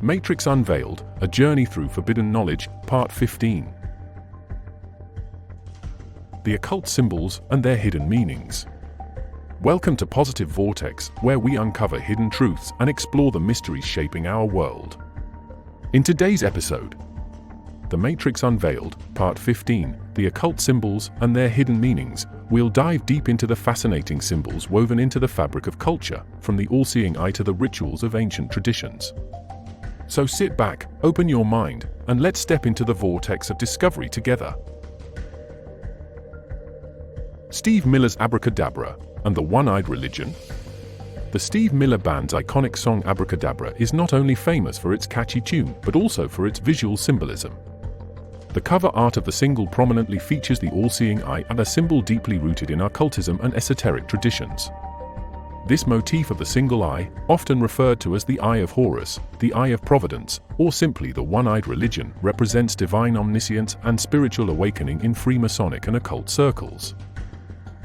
Matrix Unveiled, A Journey Through Forbidden Knowledge, Part 15. The Occult Symbols and Their Hidden Meanings. Welcome to Positive Vortex, where we uncover hidden truths and explore the mysteries shaping our world. In today's episode, The Matrix Unveiled, Part 15, The Occult Symbols and Their Hidden Meanings, we'll dive deep into the fascinating symbols woven into the fabric of culture, from the all-seeing eye to the rituals of ancient traditions. So sit back, open your mind, and let's step into the vortex of discovery together. Steve Miller's Abracadabra and the One-Eyed Religion. The Steve Miller Band's iconic song Abracadabra is not only famous for its catchy tune, but also for its visual symbolism. The cover art of the single prominently features the all-seeing eye, and a symbol deeply rooted in occultism and esoteric traditions. This motif of the single eye, often referred to as the Eye of Horus, the Eye of Providence, or simply the One-Eyed Religion, represents divine omniscience and spiritual awakening in Freemasonic and occult circles.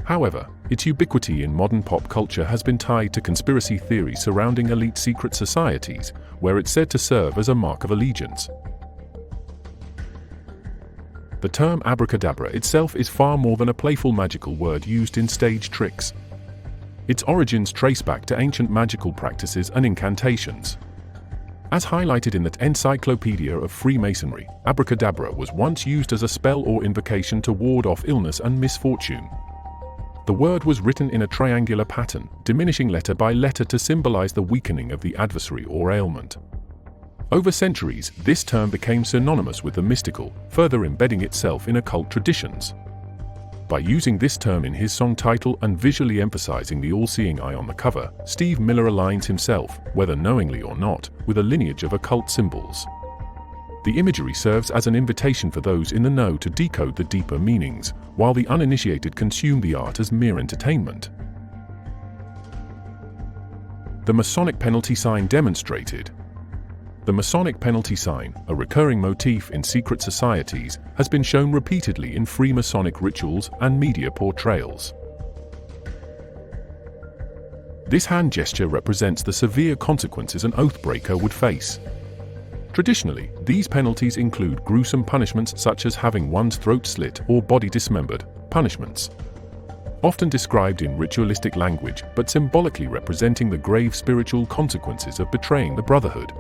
However, its ubiquity in modern pop culture has been tied to conspiracy theories surrounding elite secret societies, where it's said to serve as a mark of allegiance. The term abracadabra itself is far more than a playful magical word used in stage tricks. Its origins trace back to ancient magical practices and incantations. As highlighted in the Encyclopedia of Freemasonry, abracadabra was once used as a spell or invocation to ward off illness and misfortune. The word was written in a triangular pattern, diminishing letter by letter to symbolize the weakening of the adversary or ailment. Over centuries, this term became synonymous with the mystical, further embedding itself in occult traditions. By using this term in his song title and visually emphasizing the all-seeing eye on the cover, Steve Miller aligns himself, whether knowingly or not, with a lineage of occult symbols. The imagery serves as an invitation for those in the know to decode the deeper meanings, while the uninitiated consume the art as mere entertainment. The Masonic penalty sign demonstrated. The Masonic penalty sign, a recurring motif in secret societies, has been shown repeatedly in Freemasonic rituals and media portrayals. This hand gesture represents the severe consequences an oathbreaker would face. Traditionally, these penalties include gruesome punishments such as having one's throat slit or body dismembered, punishments often described in ritualistic language but symbolically representing the grave spiritual consequences of betraying the Brotherhood.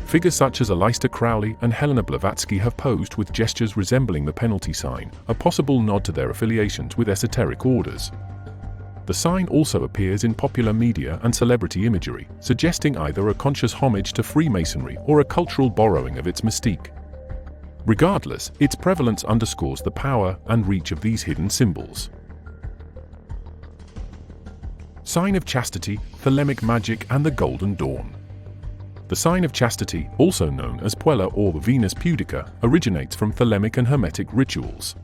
Figures such as Aleister Crowley and Helena Blavatsky have posed with gestures resembling the penalty sign, a possible nod to their affiliations with esoteric orders. The sign also appears in popular media and celebrity imagery, suggesting either a conscious homage to Freemasonry or a cultural borrowing of its mystique. Regardless, its prevalence underscores the power and reach of these hidden symbols. Sign of Chastity, Thelemic Magic and the Golden Dawn. The Sign of Chastity, also known as Puella or Venus Pudica, originates from Thelemic and Hermetic rituals.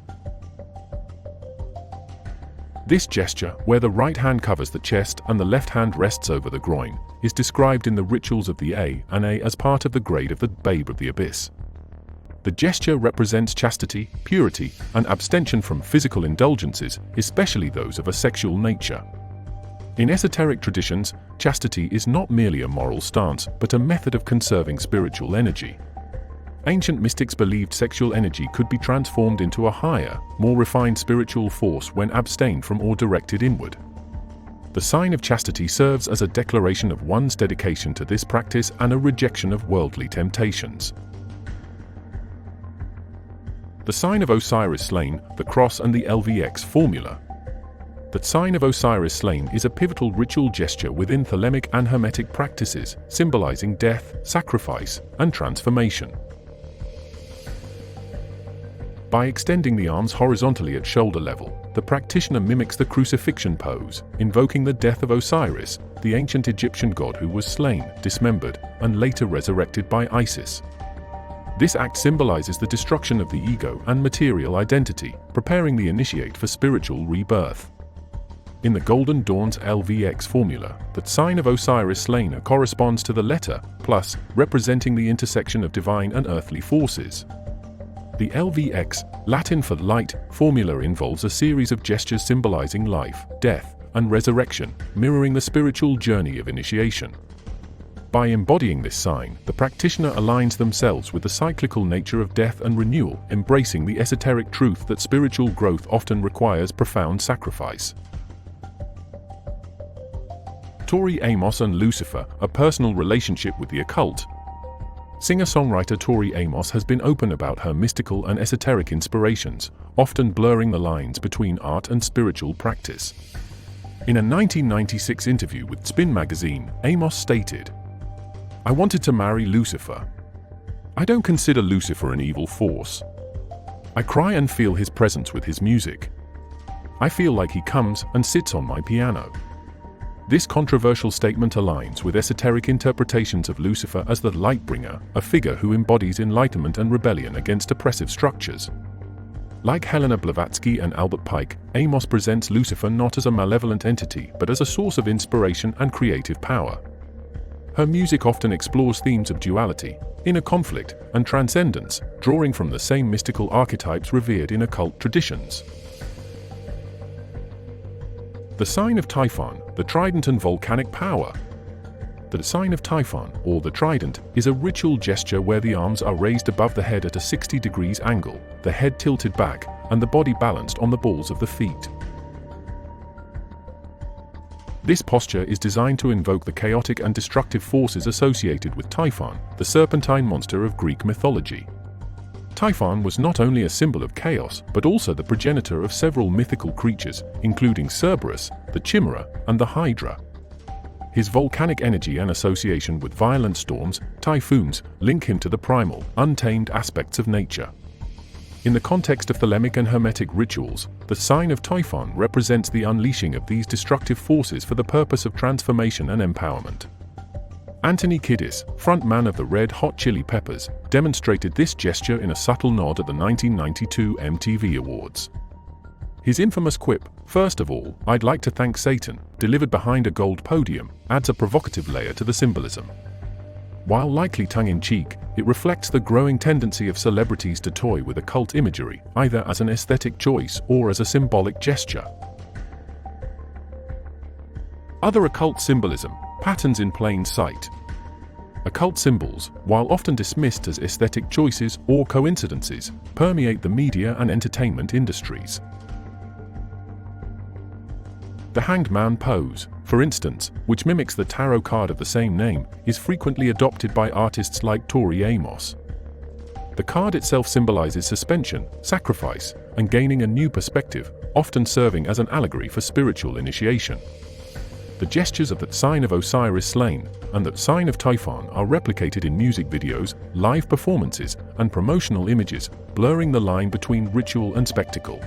This gesture, where the right hand covers the chest and the left hand rests over the groin, is described in the rituals of the A and A as part of the grade of the Babe of the Abyss. The gesture represents chastity, purity, and abstention from physical indulgences, especially those of a sexual nature. In esoteric traditions, chastity is not merely a moral stance, but a method of conserving spiritual energy. Ancient mystics believed sexual energy could be transformed into a higher, more refined spiritual force when abstained from or directed inward. The Sign of Chastity serves as a declaration of one's dedication to this practice and a rejection of worldly temptations. The Sign of Osiris Slain, the Cross and the LVX Formula. The Sign of Osiris Slain is a pivotal ritual gesture within Thelemic and Hermetic practices, symbolizing death, sacrifice, and transformation. By extending the arms horizontally at shoulder level, the practitioner mimics the crucifixion pose, invoking the death of Osiris, the ancient Egyptian god who was slain, dismembered, and later resurrected by Isis. This act symbolizes the destruction of the ego and material identity, preparing the initiate for spiritual rebirth. In the Golden Dawn's LVX formula, the Sign of Osiris Slain corresponds to the letter plus, representing the intersection of divine and earthly forces. The LVX, Latin for light, formula involves a series of gestures symbolizing life, death, and resurrection, mirroring the spiritual journey of initiation. By embodying this sign, the practitioner aligns themselves with the cyclical nature of death and renewal, embracing the esoteric truth that spiritual growth often requires profound sacrifice. Tori Amos and Lucifer, a personal relationship with the occult. Singer-songwriter Tori Amos has been open about her mystical and esoteric inspirations, often blurring the lines between art and spiritual practice. In a 1996 interview with Spin magazine, Amos stated, "I wanted to marry Lucifer. I don't consider Lucifer an evil force. I cry and feel his presence with his music. I feel like he comes and sits on my piano." This controversial statement aligns with esoteric interpretations of Lucifer as the light-bringer, a figure who embodies enlightenment and rebellion against oppressive structures. Like Helena Blavatsky and Albert Pike, Amos presents Lucifer not as a malevolent entity but as a source of inspiration and creative power. Her music often explores themes of duality, inner conflict, and transcendence, drawing from the same mystical archetypes revered in occult traditions. The Sign of Typhon, the Trident and Volcanic Power. The Sign of Typhon, or the Trident, is a ritual gesture where the arms are raised above the head at a 60 degrees angle, the head tilted back, and the body balanced on the balls of the feet. This posture is designed to invoke the chaotic and destructive forces associated with Typhon, the serpentine monster of Greek mythology. Typhon was not only a symbol of chaos, but also the progenitor of several mythical creatures, including Cerberus, the Chimera, and the Hydra. His volcanic energy and association with violent storms, typhoons, link him to the primal, untamed aspects of nature. In the context of Thelemic and Hermetic rituals, the Sign of Typhon represents the unleashing of these destructive forces for the purpose of transformation and empowerment. Anthony Kiddis, frontman of the Red Hot Chili Peppers, demonstrated this gesture in a subtle nod at the 1992 MTV Awards. His infamous quip, "First of all, I'd like to thank Satan," delivered behind a gold podium, adds a provocative layer to the symbolism. While likely tongue-in-cheek, it reflects the growing tendency of celebrities to toy with occult imagery, either as an aesthetic choice or as a symbolic gesture. Other occult symbolism, patterns in plain sight. Occult symbols, while often dismissed as aesthetic choices or coincidences, permeate the media and entertainment industries. The Hanged Man pose, for instance, which mimics the tarot card of the same name, is frequently adopted by artists like Tori Amos. The card itself symbolizes suspension, sacrifice, and gaining a new perspective, often serving as an allegory for spiritual initiation. The gestures of the Sign of Osiris Slain and the Sign of Typhon are replicated in music videos, live performances, and promotional images, blurring the line between ritual and spectacle.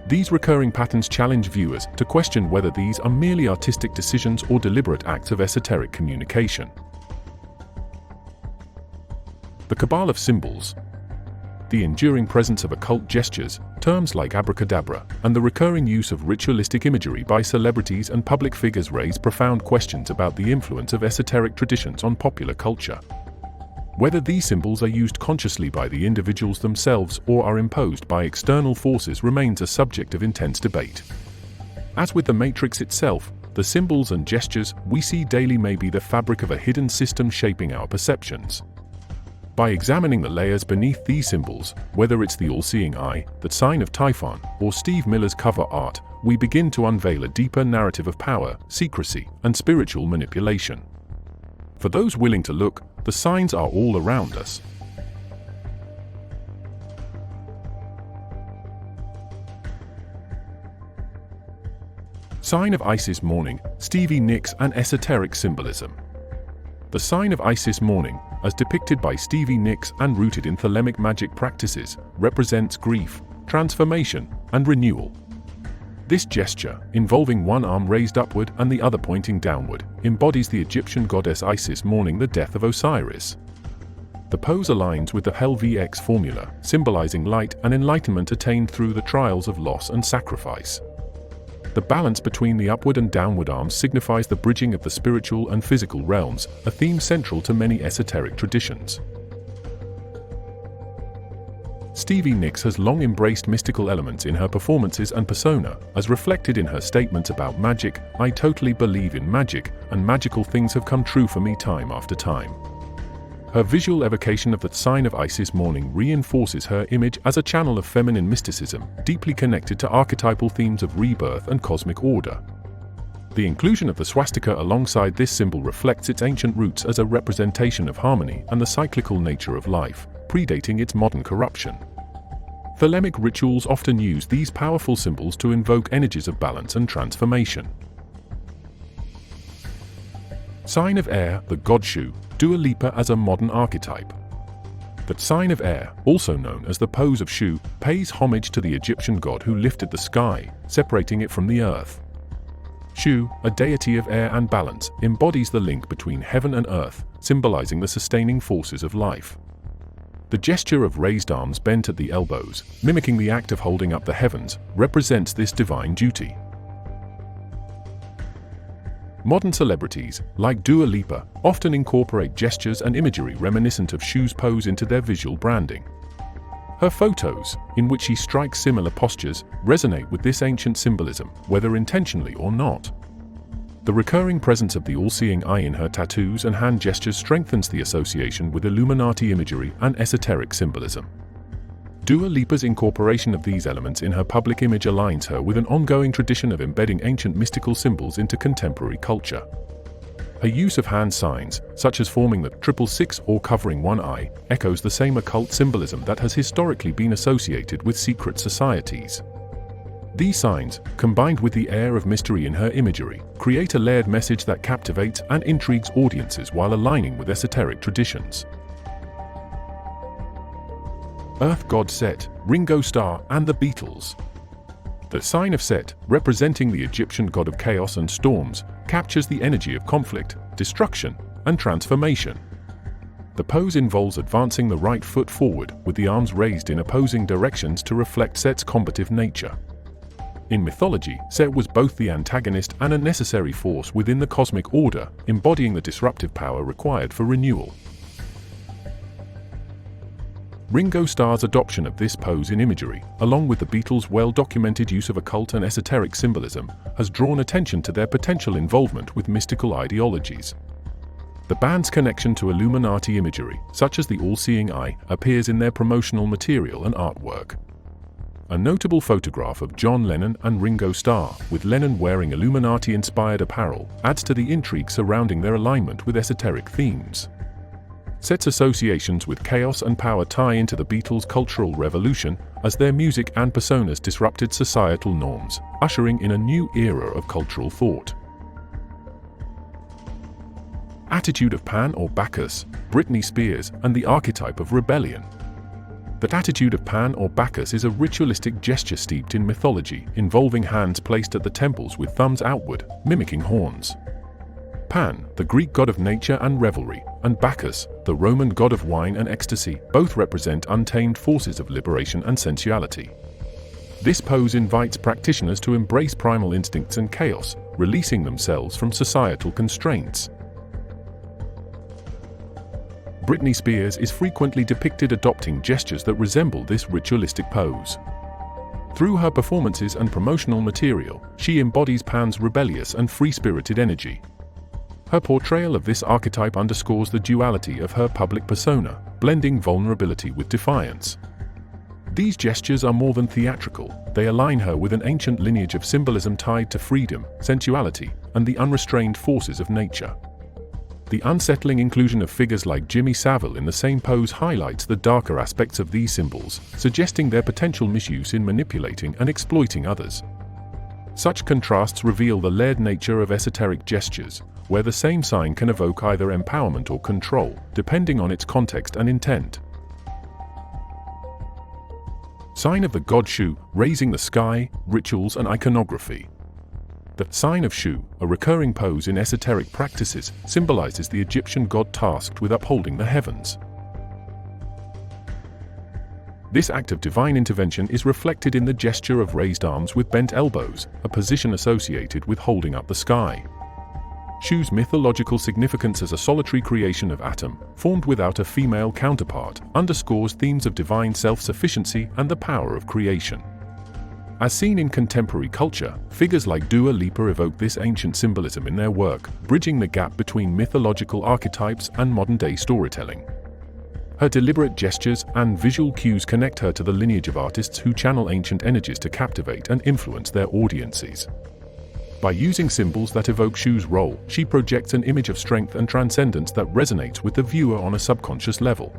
These recurring patterns challenge viewers to question whether these are merely artistic decisions or deliberate acts of esoteric communication. The cabal of symbols. The enduring presence of occult gestures, terms like abracadabra, and the recurring use of ritualistic imagery by celebrities and public figures raise profound questions about the influence of esoteric traditions on popular culture. Whether these symbols are used consciously by the individuals themselves or are imposed by external forces remains a subject of intense debate. As with the Matrix itself, the symbols and gestures we see daily may be the fabric of a hidden system shaping our perceptions. By examining the layers beneath these symbols, whether it's the all-seeing eye, the Sign of Typhon, or Steve Miller's cover art, we begin to unveil a deeper narrative of power, secrecy, and spiritual manipulation. For those willing to look, the signs are all around us. Sign of Isis Mourning, Stevie Nicks and Esoteric Symbolism. The Sign of Isis Mourning, as depicted by Stevie Nicks and rooted in Thelemic magic practices, represents grief, transformation, and renewal. This gesture, involving one arm raised upward and the other pointing downward, embodies the Egyptian goddess Isis mourning the death of Osiris. The pose aligns with the Hell VX formula, symbolizing light and enlightenment attained through the trials of loss and sacrifice. The balance between the upward and downward arms signifies the bridging of the spiritual and physical realms, a theme central to many esoteric traditions. Stevie Nicks has long embraced mystical elements in her performances and persona, as reflected in her statements about magic. "I totally believe in magic, and magical things have come true for me time after time." Her visual evocation of the sign of Isis morning reinforces her image as a channel of feminine mysticism, deeply connected to archetypal themes of rebirth and cosmic order. The inclusion of the swastika alongside this symbol reflects its ancient roots as a representation of harmony and the cyclical nature of life, predating its modern corruption. Thelemic rituals often use these powerful symbols to invoke energies of balance and transformation. Sign of Air, the god Shu, Dua Lipa as a modern archetype. The sign of air, also known as the pose of Shu, pays homage to the Egyptian god who lifted the sky, separating it from the earth. Shu, a deity of air and balance, embodies the link between heaven and earth, symbolizing the sustaining forces of life. The gesture of raised arms bent at the elbows, mimicking the act of holding up the heavens, represents this divine duty. Modern celebrities, like Dua Lipa, often incorporate gestures and imagery reminiscent of Shu's pose into their visual branding. Her photos, in which she strikes similar postures, resonate with this ancient symbolism, whether intentionally or not. The recurring presence of the all-seeing eye in her tattoos and hand gestures strengthens the association with Illuminati imagery and esoteric symbolism. Dua Lipa's incorporation of these elements in her public image aligns her with an ongoing tradition of embedding ancient mystical symbols into contemporary culture. Her use of hand signs, such as forming the 666 or covering one eye, echoes the same occult symbolism that has historically been associated with secret societies. These signs, combined with the air of mystery in her imagery, create a layered message that captivates and intrigues audiences while aligning with esoteric traditions. Earth god Set, Ringo Starr, and the Beatles. The sign of Set, representing the Egyptian god of chaos and storms, captures the energy of conflict, destruction, and transformation. The pose involves advancing the right foot forward, with the arms raised in opposing directions to reflect Set's combative nature. In mythology, Set was both the antagonist and a necessary force within the cosmic order, embodying the disruptive power required for renewal. Ringo Starr's adoption of this pose in imagery, along with the Beatles' well-documented use of occult and esoteric symbolism, has drawn attention to their potential involvement with mystical ideologies. The band's connection to Illuminati imagery, such as the all-seeing eye, appears in their promotional material and artwork. A notable photograph of John Lennon and Ringo Starr, with Lennon wearing Illuminati-inspired apparel, adds to the intrigue surrounding their alignment with esoteric themes. Set's associations with chaos and power tie into the Beatles' cultural revolution, as their music and personas disrupted societal norms, ushering in a new era of cultural thought. Attitude of Pan or Bacchus, Britney Spears, and the archetype of rebellion. The attitude of Pan or Bacchus is a ritualistic gesture steeped in mythology, involving hands placed at the temples with thumbs outward, mimicking horns. Pan, the Greek god of nature and revelry, and Bacchus, the Roman god of wine and ecstasy, both represent untamed forces of liberation and sensuality. This pose invites practitioners to embrace primal instincts and chaos, releasing themselves from societal constraints. Britney Spears is frequently depicted adopting gestures that resemble this ritualistic pose. Through her performances and promotional material, she embodies Pan's rebellious and free-spirited energy. Her portrayal of this archetype underscores the duality of her public persona, blending vulnerability with defiance. These gestures are more than theatrical, they align her with an ancient lineage of symbolism tied to freedom, sensuality, and the unrestrained forces of nature. The unsettling inclusion of figures like Jimmy Savile in the same pose highlights the darker aspects of these symbols, suggesting their potential misuse in manipulating and exploiting others. Such contrasts reveal the layered nature of esoteric gestures, where the same sign can evoke either empowerment or control, depending on its context and intent. Sign of the god Shu, raising the sky, rituals and iconography. The sign of Shu, a recurring pose in esoteric practices, symbolizes the Egyptian god tasked with upholding the heavens. This act of divine intervention is reflected in the gesture of raised arms with bent elbows, a position associated with holding up the sky. Shu's mythological significance as a solitary creation of Atum, formed without a female counterpart, underscores themes of divine self-sufficiency and the power of creation. As seen in contemporary culture, figures like Dua Lipa evoke this ancient symbolism in their work, bridging the gap between mythological archetypes and modern-day storytelling. Her deliberate gestures and visual cues connect her to the lineage of artists who channel ancient energies to captivate and influence their audiences. By using symbols that evoke Shu's role, she projects an image of strength and transcendence that resonates with the viewer on a subconscious level.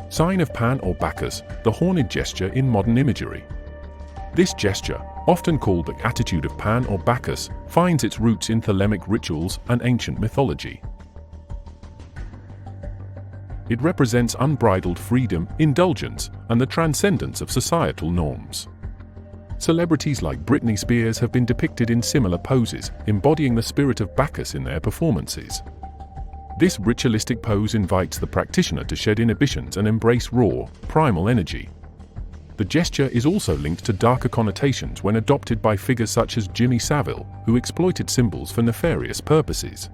Sign of Pan or Bacchus, the horned gesture in modern imagery. This gesture, often called the attitude of Pan or Bacchus, finds its roots in thelemic rituals and ancient mythology. It represents unbridled freedom, indulgence, and the transcendence of societal norms. Celebrities like Britney Spears have been depicted in similar poses, embodying the spirit of Bacchus in their performances. This ritualistic pose invites the practitioner to shed inhibitions and embrace raw, primal energy. The gesture is also linked to darker connotations when adopted by figures such as Jimmy Savile, who exploited symbols for nefarious purposes.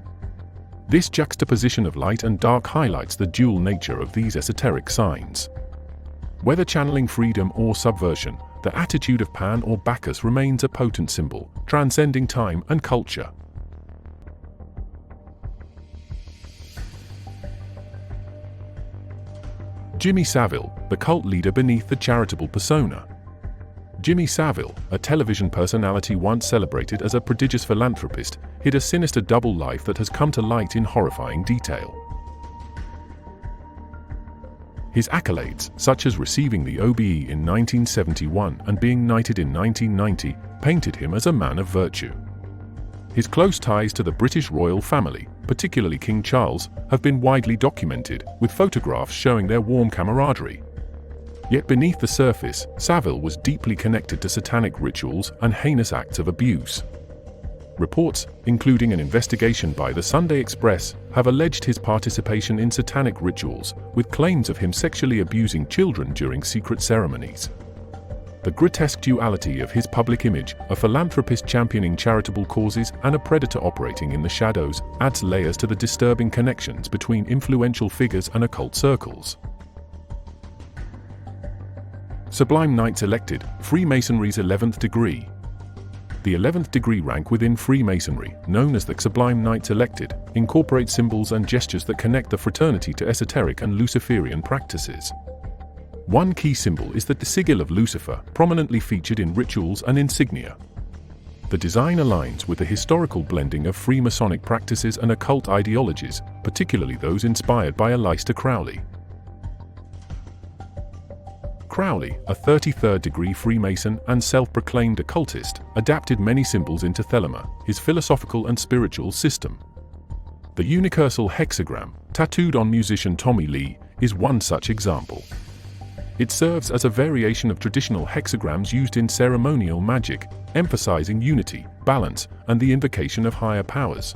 This juxtaposition of light and dark highlights the dual nature of these esoteric signs. Whether channeling freedom or subversion, the attitude of Pan or Bacchus remains a potent symbol, transcending time and culture. Jimmy Savile, the cult leader beneath the charitable persona. Jimmy Savile, a television personality once celebrated as a prodigious philanthropist, hid a sinister double life that has come to light in horrifying detail. His accolades, such as receiving the OBE in 1971 and being knighted in 1990, painted him as a man of virtue. His close ties to the British royal family, particularly King Charles, have been widely documented, with photographs showing their warm camaraderie. Yet beneath the surface, Savile was deeply connected to satanic rituals and heinous acts of abuse. Reports, including an investigation by the Sunday Express, have alleged his participation in satanic rituals, with claims of him sexually abusing children during secret ceremonies. The grotesque duality of his public image, a philanthropist championing charitable causes and a predator operating in the shadows, adds layers to the disturbing connections between influential figures and occult circles. Sublime Knights elected, Freemasonry's 11th degree. The 11th degree rank within Freemasonry, known as the Sublime Knights elected, incorporates symbols and gestures that connect the fraternity to esoteric and Luciferian practices. One key symbol is the sigil of Lucifer, prominently featured in rituals and insignia. The design aligns with the historical blending of Freemasonic practices and occult ideologies, particularly those inspired by Aleister Crowley. Crowley, a 33rd degree Freemason and self-proclaimed occultist, adapted many symbols into Thelema, his philosophical and spiritual system. The unicursal hexagram, tattooed on musician Tommy Lee, is one such example. It serves as a variation of traditional hexagrams used in ceremonial magic, emphasizing unity, balance, and the invocation of higher powers.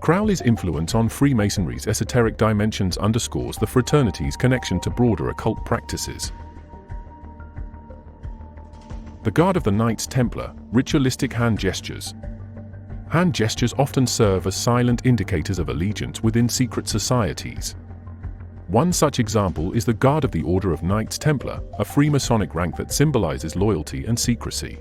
Crowley's influence on Freemasonry's esoteric dimensions underscores the fraternity's connection to broader occult practices. The Guard of the Knights Templar, ritualistic hand gestures. Hand gestures often serve as silent indicators of allegiance within secret societies. One such example is the Guard of the Order of Knights Templar, a Freemasonic rank that symbolizes loyalty and secrecy.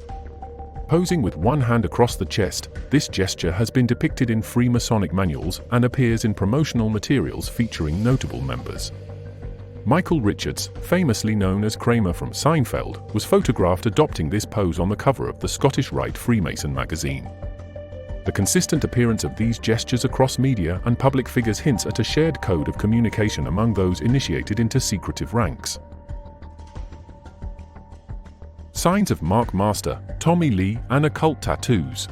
Posing with one hand across the chest, this gesture has been depicted in Freemasonic manuals and appears in promotional materials featuring notable members. Michael Richards, famously known as Kramer from Seinfeld, was photographed adopting this pose on the cover of the Scottish Rite Freemason magazine. The consistent appearance of these gestures across media and public figures hints at a shared code of communication among those initiated into secretive ranks. Signs of Mark Master, Tommy Lee, and occult tattoos.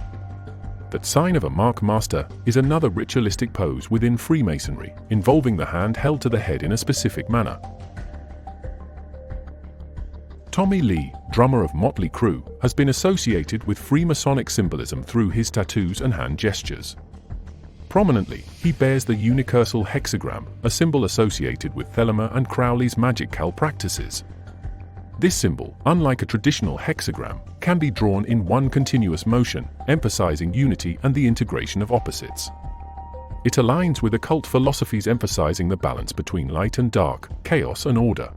The sign of a Mark Master is another ritualistic pose within Freemasonry, involving the hand held to the head in a specific manner. Tommy Lee, drummer of Motley Crue, has been associated with Freemasonic symbolism through his tattoos and hand gestures. Prominently, he bears the unicursal hexagram, a symbol associated with Thelema and Crowley's magic practices. This symbol, unlike a traditional hexagram, can be drawn in one continuous motion, emphasizing unity and the integration of opposites. It aligns with occult philosophies emphasizing the balance between light and dark, chaos and order.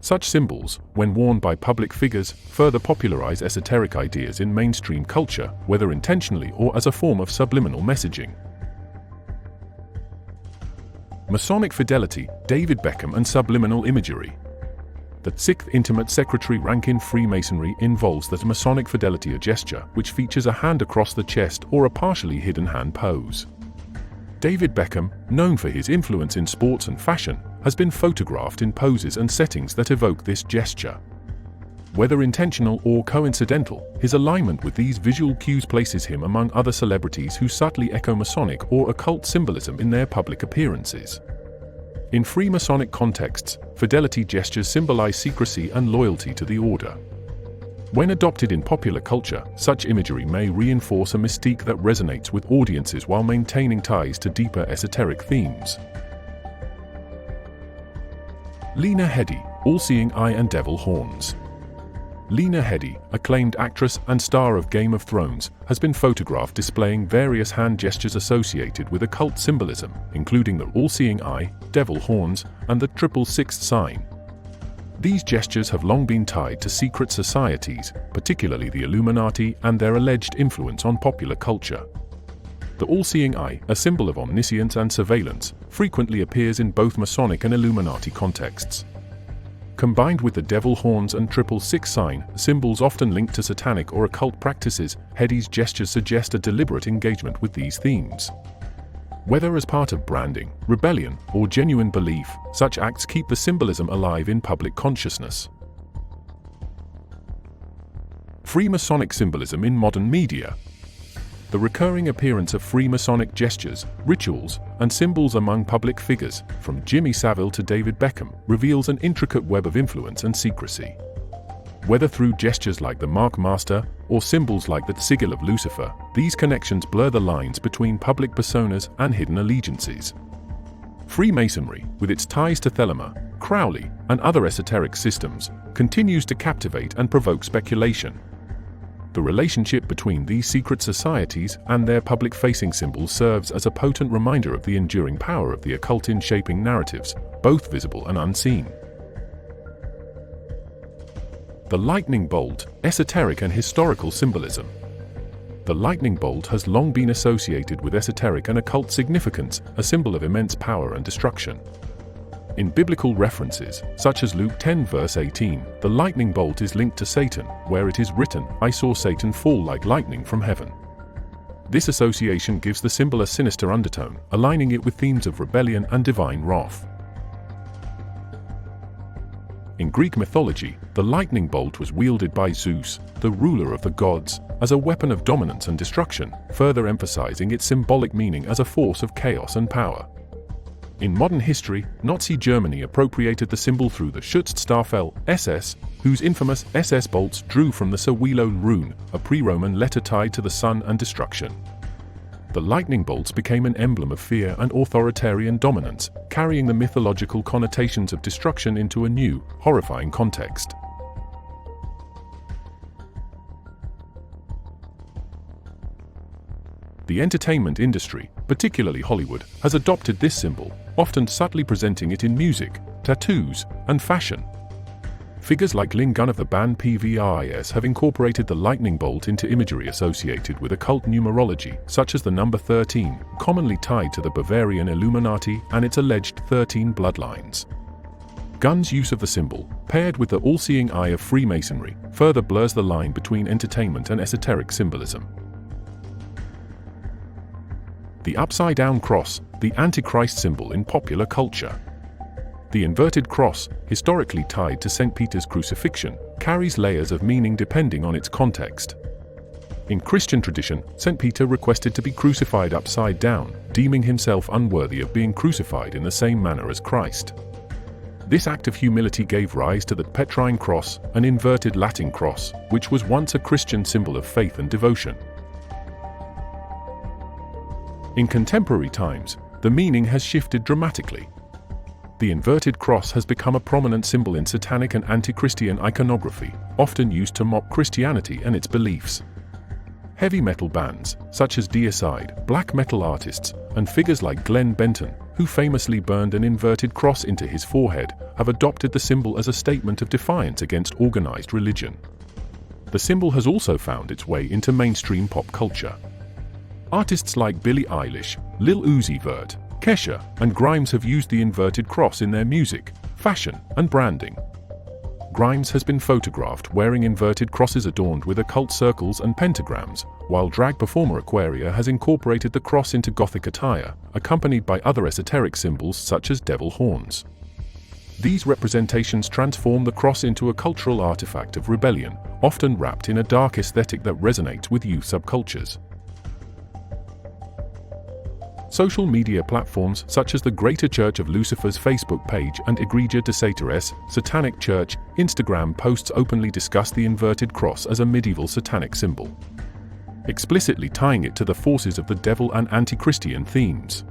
Such symbols, when worn by public figures, further popularize esoteric ideas in mainstream culture, whether intentionally or as a form of subliminal messaging. Masonic fidelity, David Beckham and subliminal imagery. The 6th intimate secretary rank in Freemasonry involves the Masonic fidelity, a gesture which features a hand across the chest or a partially hidden hand pose. David Beckham, known for his influence in sports and fashion, has been photographed in poses and settings that evoke this gesture. Whether intentional or coincidental, his alignment with these visual cues places him among other celebrities who subtly echo Masonic or occult symbolism in their public appearances. In Freemasonic contexts, fidelity gestures symbolize secrecy and loyalty to the order. When adopted in popular culture, such imagery may reinforce a mystique that resonates with audiences while maintaining ties to deeper esoteric themes. Lena Headey, all-seeing eye and devil horns. Lena Headey, acclaimed actress and star of Game of Thrones, has been photographed displaying various hand gestures associated with occult symbolism, including the all-seeing eye, devil horns, and the 666 sign. These gestures have long been tied to secret societies, particularly the Illuminati, and their alleged influence on popular culture. The all-seeing eye, a symbol of omniscience and surveillance, frequently appears in both Masonic and Illuminati contexts. Combined with the devil horns and 666 sign, symbols often linked to satanic or occult practices, Headey's gestures suggest a deliberate engagement with these themes. Whether as part of branding, rebellion, or genuine belief, such acts keep the symbolism alive in public consciousness. Freemasonic symbolism in modern media. The recurring appearance of Freemasonic gestures, rituals, and symbols among public figures, from Jimmy Savile to David Beckham, reveals an intricate web of influence and secrecy. Whether through gestures like the Mark Master or symbols like the sigil of Lucifer, these connections blur the lines between public personas and hidden allegiances. Freemasonry, with its ties to Thelema, Crowley, and other esoteric systems, continues to captivate and provoke speculation. The relationship between these secret societies and their public-facing symbols serves as a potent reminder of the enduring power of the occult in shaping narratives, both visible and unseen. The lightning bolt, esoteric and historical symbolism. The lightning bolt has long been associated with esoteric and occult significance, a symbol of immense power and destruction. In biblical references, such as Luke 10 verse 18, the lightning bolt is linked to Satan, where it is written, "I saw Satan fall like lightning from heaven." This association gives the symbol a sinister undertone, aligning it with themes of rebellion and divine wrath. In Greek mythology, the lightning bolt was wielded by Zeus, the ruler of the gods, as a weapon of dominance and destruction, further emphasizing its symbolic meaning as a force of chaos and power. In modern history, Nazi Germany appropriated the symbol through the Schutzstaffel, SS, whose infamous SS bolts drew from the Sawilo rune, a pre-Roman letter tied to the sun and destruction. The lightning bolts became an emblem of fear and authoritarian dominance, carrying the mythological connotations of destruction into a new, horrifying context. The entertainment industry, particularly Hollywood, has adopted this symbol, often subtly presenting it in music, tattoos, and fashion. Figures like Lynn Gunn of the band PVRIS have incorporated the lightning bolt into imagery associated with occult numerology, such as the number 13, commonly tied to the Bavarian Illuminati and its alleged 13 bloodlines. Gunn's use of the symbol, paired with the all-seeing eye of Freemasonry, further blurs the line between entertainment and esoteric symbolism. The upside-down cross, the Antichrist symbol in popular culture. The inverted cross, historically tied to St. Peter's crucifixion, carries layers of meaning depending on its context. In Christian tradition, St. Peter requested to be crucified upside down, deeming himself unworthy of being crucified in the same manner as Christ. This act of humility gave rise to the Petrine cross, an inverted Latin cross, which was once a Christian symbol of faith and devotion. In contemporary times, the meaning has shifted dramatically. The inverted cross has become a prominent symbol in satanic and anti-Christian iconography, often used to mock Christianity and its beliefs. Heavy metal bands, such as Deicide, black metal artists, and figures like Glenn Benton, who famously burned an inverted cross into his forehead, have adopted the symbol as a statement of defiance against organized religion. The symbol has also found its way into mainstream pop culture. Artists like Billie Eilish, Lil Uzi Vert, Kesha, and Grimes have used the inverted cross in their music, fashion, and branding. Grimes has been photographed wearing inverted crosses adorned with occult circles and pentagrams, while drag performer Aquaria has incorporated the cross into gothic attire, accompanied by other esoteric symbols such as devil horns. These representations transform the cross into a cultural artifact of rebellion, often wrapped in a dark aesthetic that resonates with youth subcultures. Social media platforms such as the Greater Church of Lucifer's Facebook page and Igreja de Satanás, Satanic Church, Instagram posts openly discuss the inverted cross as a medieval satanic symbol, explicitly tying it to the forces of the devil and anti-Christian themes.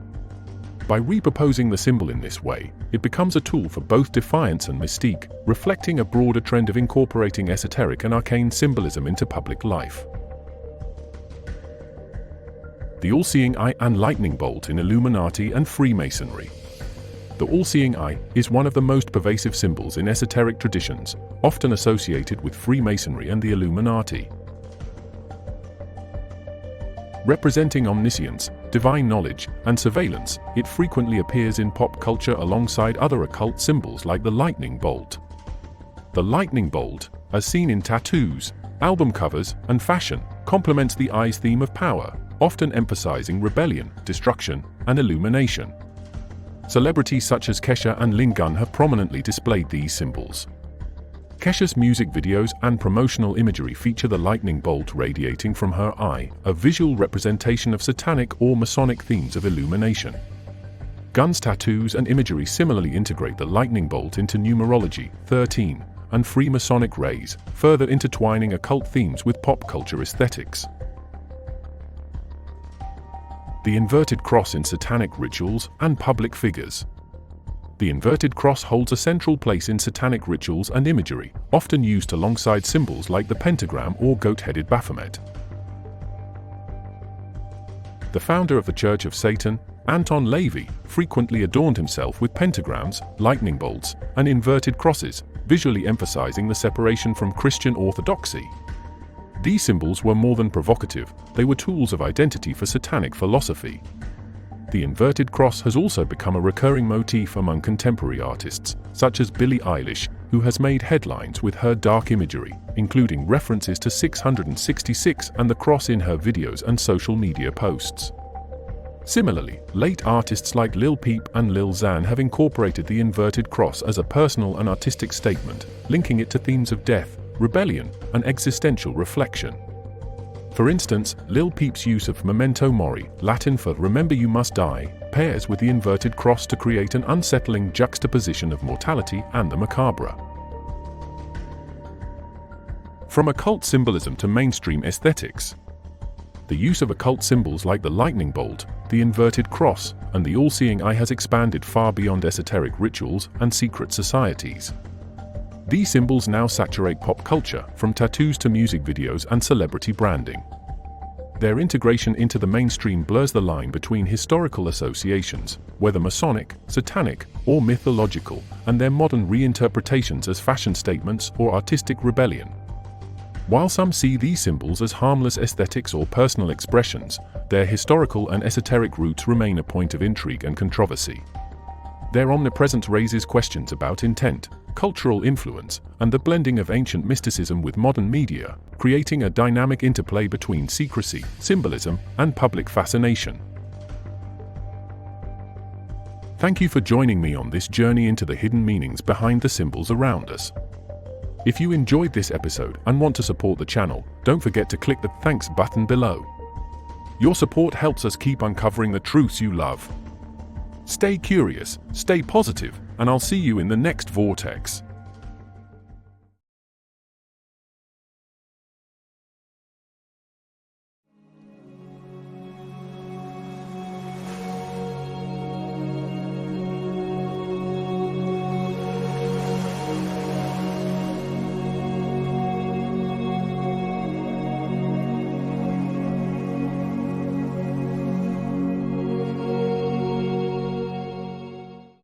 By repurposing the symbol in this way, it becomes a tool for both defiance and mystique, reflecting a broader trend of incorporating esoteric and arcane symbolism into public life. The all-seeing eye and lightning bolt in Illuminati and Freemasonry. The all-seeing eye is one of the most pervasive symbols in esoteric traditions, often associated with Freemasonry and the Illuminati. Representing omniscience, divine knowledge, and surveillance, it frequently appears in pop culture alongside other occult symbols like the lightning bolt. The lightning bolt, as seen in tattoos, album covers, and fashion, complements the eye's theme of power, often emphasizing rebellion, destruction, and illumination. Celebrities such as Kesha and Lingun have prominently displayed these symbols. Kesha's music videos and promotional imagery feature the lightning bolt radiating from her eye, a visual representation of satanic or Masonic themes of illumination. Gun's tattoos and imagery similarly integrate the lightning bolt into numerology, 13, and Freemasonic rays, further intertwining occult themes with pop culture aesthetics. The inverted cross in satanic rituals and public figures. The inverted cross holds a central place in satanic rituals and imagery, often used alongside symbols like the pentagram or goat-headed Baphomet. The founder of the Church of Satan, Anton LaVey, frequently adorned himself with pentagrams, lightning bolts, and inverted crosses, visually emphasizing the separation from Christian orthodoxy. These symbols were more than provocative, they were tools of identity for satanic philosophy. The inverted cross has also become a recurring motif among contemporary artists, such as Billie Eilish, who has made headlines with her dark imagery, including references to 666 and the cross in her videos and social media posts. Similarly, late artists like Lil Peep and Lil Xan have incorporated the inverted cross as a personal and artistic statement, linking it to themes of death, rebellion, and existential reflection. For instance, Lil Peep's use of memento mori, Latin for remember you must die, pairs with the inverted cross to create an unsettling juxtaposition of mortality and the macabre. From occult symbolism to mainstream aesthetics. The use of occult symbols like the lightning bolt, the inverted cross, and the all-seeing eye has expanded far beyond esoteric rituals and secret societies. These symbols now saturate pop culture, from tattoos to music videos and celebrity branding. Their integration into the mainstream blurs the line between historical associations, whether Masonic, satanic, or mythological, and their modern reinterpretations as fashion statements or artistic rebellion. While some see these symbols as harmless aesthetics or personal expressions, their historical and esoteric roots remain a point of intrigue and controversy. Their omnipresence raises questions about intent, cultural influence, and the blending of ancient mysticism with modern media, creating a dynamic interplay between secrecy, symbolism, and public fascination. Thank you for joining me on this journey into the hidden meanings behind the symbols around us. If you enjoyed this episode and want to support the channel, don't forget to click the thanks button below. Your support helps us keep uncovering the truths you love. Stay curious, stay positive, and I'll see you in the next vortex.